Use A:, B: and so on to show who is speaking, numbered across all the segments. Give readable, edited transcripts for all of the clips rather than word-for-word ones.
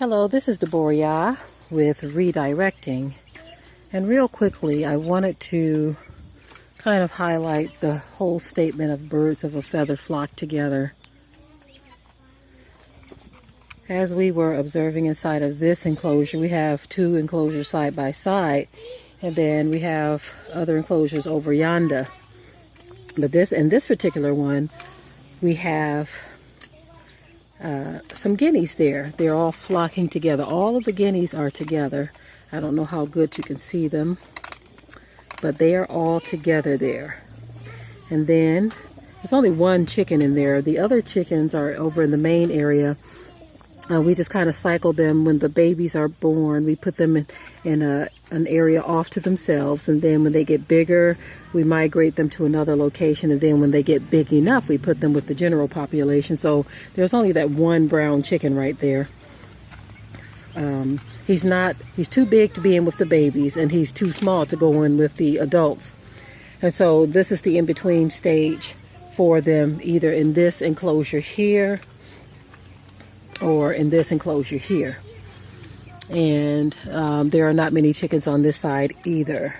A: Hello, this is Deborah with Redirecting. And real quickly, I wanted to kind of highlight the whole statement of birds of a feather flock together. As we were observing inside of this enclosure, we have two enclosures side by side, and then we have other enclosures over yonder. But in this particular one, we have some guineas there. They're all flocking together. All of the guineas are together. I don't know how good you can see them, but they are all together there. And then there's only one chicken in there. The other chickens are over in the main area. We just kind of cycle them when the babies are born. We put them in an area off to themselves, and then when they get bigger, we migrate them to another location, and then when they get big enough, we put them with the general population. So there's only that one brown chicken right there. He's too big to be in with the babies, and he's too small to go in with the adults. And so this is the in-between stage for them, either in this enclosure here or in this enclosure here. And there are not many chickens on this side either,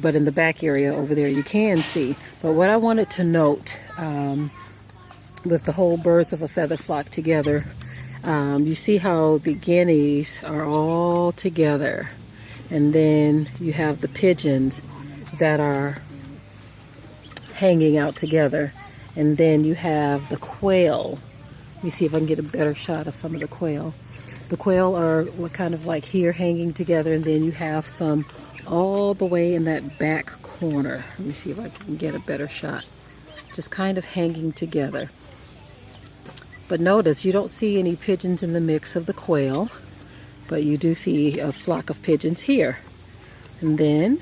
A: but in the back area over there you can see. But what I wanted to note with the whole birds of a feather flock together, you see how the guineas are all together, and then you have the pigeons that are hanging out together, and then you have the quail. Let me see if I can get a better shot of some of the quail. The quail are kind of like here hanging together, and then you have some all the way in that back corner. Let me see if I can get a better shot. Just kind of hanging together. But notice you don't see any pigeons in the mix of the quail, but you do see a flock of pigeons here. And then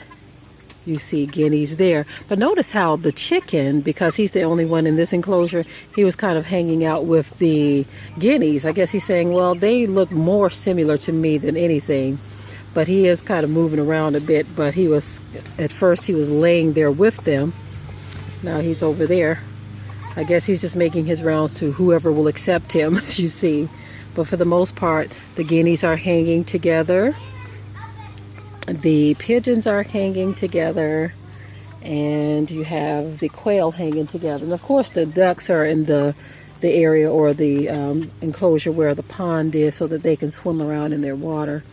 A: you see guineas there. But notice how the chicken, because he's the only one in this enclosure, he was kind of hanging out with the guineas. I guess he's saying, well, they look more similar to me than anything. But he is kind of moving around a bit. But at first he was laying there with them. Now he's over there. I guess he's just making his rounds to whoever will accept him, as you see. But for the most part, the guineas are hanging together. The pigeons are hanging together, and you have the quail hanging together. And of course the ducks are in the area or the enclosure where the pond is, so that they can swim around in their water.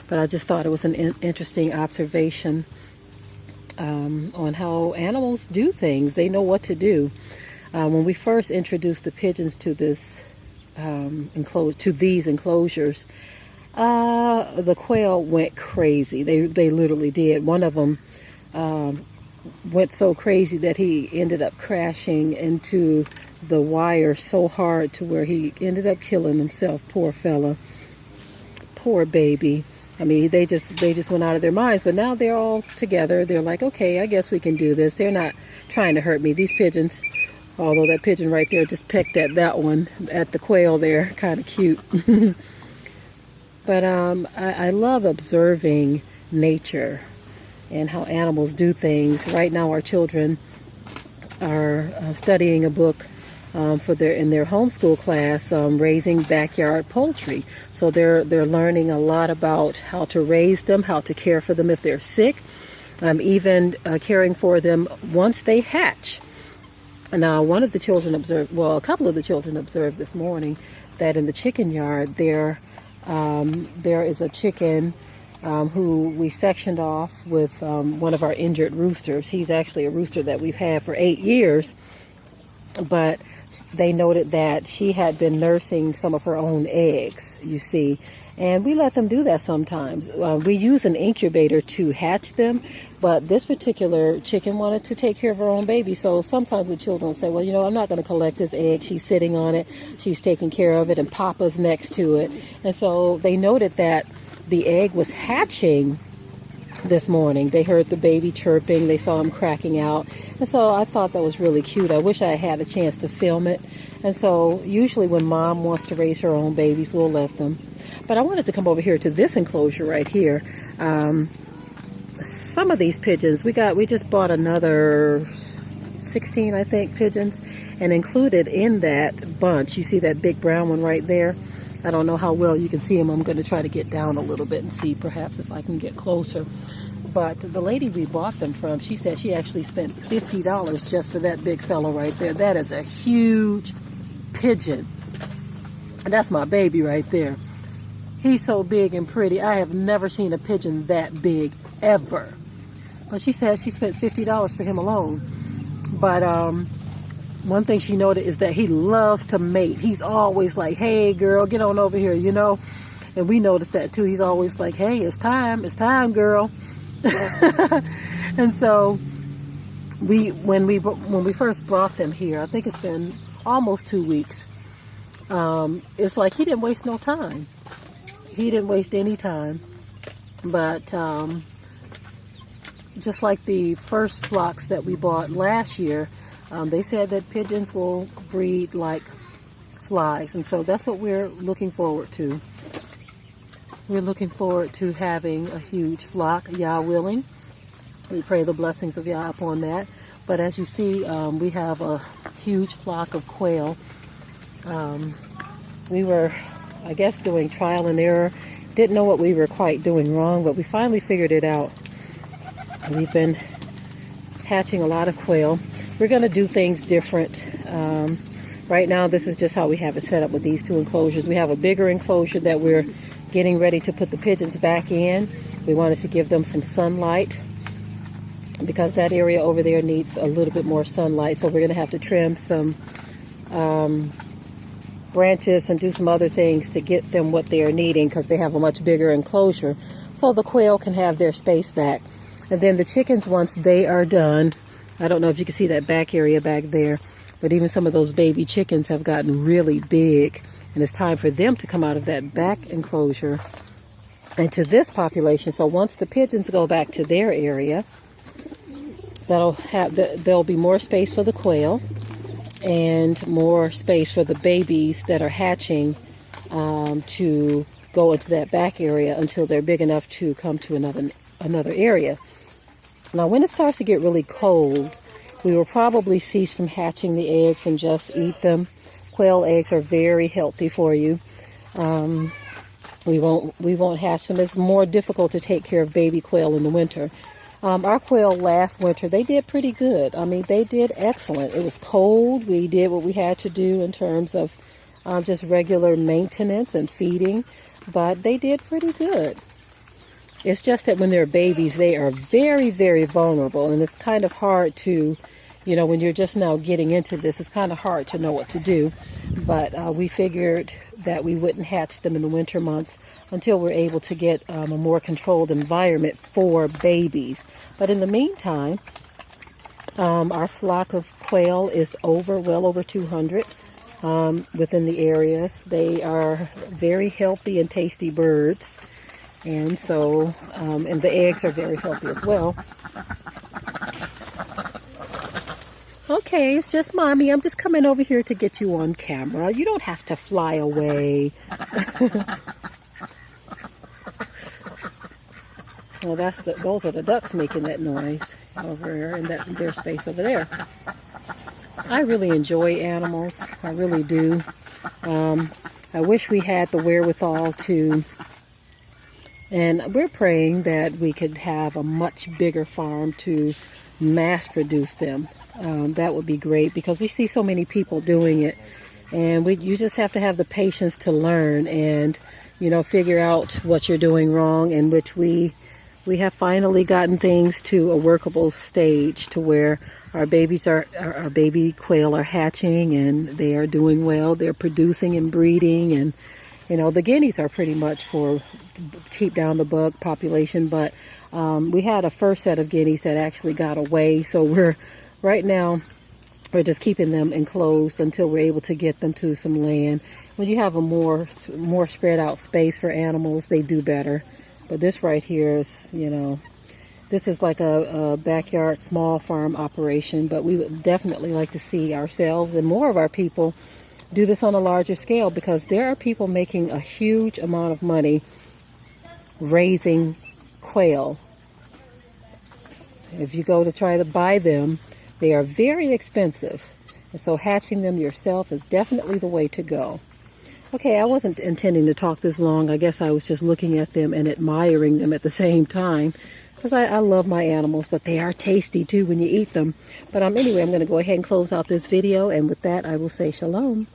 A: But I just thought it was an interesting observation on how animals do things. They know what to do. When we first introduced the pigeons to these enclosures, the quail went crazy. They literally did. One of them went so crazy that he ended up crashing into the wire so hard to where he ended up killing himself. Poor fella. Poor baby. I mean, they just went out of their minds. But now they're all together. They're like, okay, I guess we can do this. They're not trying to hurt me. These pigeons, although that pigeon right there just pecked at that one, at the quail there. Kind of cute. But I love observing nature and how animals do things. Right now our children are studying a book in their homeschool class, raising backyard poultry. So they're learning a lot about how to raise them, how to care for them if they're sick, even caring for them once they hatch. Now a couple of the children observed this morning that in the chicken yard there is a chicken who we sectioned off with one of our injured roosters. He's actually a rooster that we've had for 8 years, but they noted that she had been nursing some of her own eggs, you see, and we let them do that sometimes. We use an incubator to hatch them, but this particular chicken wanted to take care of her own baby, so sometimes the children will say, well, I'm not going to collect this egg. She's sitting on it, she's taking care of it, and Papa's next to it. And so they noted that the egg was hatching this morning. They heard the baby chirping, they saw him cracking out, and so I thought that was really cute. I wish I had a chance to film it. And so usually when mom wants to raise her own babies, we'll let them. But I wanted to come over here to this enclosure right here. Some of these pigeons, we just bought another 16, I think, pigeons, and included in that bunch, you see that big brown one right there, I don't know how well you can see him. I'm going to try to get down a little bit and see perhaps if I can get closer. But the lady we bought them from, she said she actually spent $50 just for that big fella right there. That is a huge pigeon. And that's my baby right there. He's so big and pretty. I have never seen a pigeon that big, ever. But she said she spent $50 for him alone. But one thing she noted is that he loves to mate. He's always like, hey, girl, get on over here, you know. And we noticed that, too. He's always like, hey, it's time, girl. And so when we first brought them here, I think it's been almost 2 weeks. It's like he didn't waste no time. He didn't waste any time. But just like the first flocks that we bought last year, they said that pigeons will breed like flies, and so that's what we're looking forward to. We're looking forward to having a huge flock, Yah willing. We pray the blessings of Yah upon that. But as you see, we have a huge flock of quail. We were, I guess, doing trial and error. Didn't know what we were quite doing wrong, but we finally figured it out. We've been hatching a lot of quail. We're going to do things different. Right now, this is just how we have it set up with these two enclosures. We have a bigger enclosure that we're getting ready to put the pigeons back in. We wanted to give them some sunlight because that area over there needs a little bit more sunlight. So we're going to have to trim some branches and do some other things to get them what they are needing because they have a much bigger enclosure so the quail can have their space back. And then the chickens, once they are done, I don't know if you can see that back area back there, but even some of those baby chickens have gotten really big, and it's time for them to come out of that back enclosure into this population. So once the pigeons go back to their area, there'll be more space for the quail and more space for the babies that are hatching to go into that back area until they're big enough to come to another area. Now, when it starts to get really cold, we will probably cease from hatching the eggs and just eat them. Quail eggs are very healthy for you. We won't hatch them. It's more difficult to take care of baby quail in the winter. Our quail last winter, they did pretty good. I mean, they did excellent. It was cold. We did what we had to do in terms of just regular maintenance and feeding, but they did pretty good. It's just that when they're babies, they are very, very vulnerable, and it's kind of hard to, when you're just now getting into this, it's kind of hard to know what to do. But we figured that we wouldn't hatch them in the winter months until we're able to get a more controlled environment for babies. But in the meantime, our flock of quail is well over 200 within the areas. They are very healthy and tasty birds. And so, and the eggs are very healthy as well. Okay, it's just Mommy. I'm just coming over here to get you on camera. You don't have to fly away. Well, those are the ducks making that noise over in their space over there. I really enjoy animals. I really do. I wish we had the wherewithal to. And we're praying that we could have a much bigger farm to mass produce them. That would be great because we see so many people doing it. And you just have to have the patience to learn and, figure out what you're doing wrong, in which we have finally gotten things to a workable stage to where our baby quail are hatching and they are doing well. They're producing and breeding, and the guineas are pretty much for keep down the bug population, but we had a first set of guineas that actually got away, so right now we're just keeping them enclosed until we're able to get them to some land. When you have a more spread out space for animals, they do better. But this right here is, this is like a backyard small farm operation, but we would definitely like to see ourselves and more of our people do this on a larger scale, because there are people making a huge amount of money raising quail. If you go to try to buy them, they are very expensive. And so hatching them yourself is definitely the way to go. Okay, I wasn't intending to talk this long. I guess I was just looking at them and admiring them at the same time. Because I love my animals, but they are tasty too when you eat them. But anyway, I'm going to go ahead and close out this video. And with that, I will say shalom.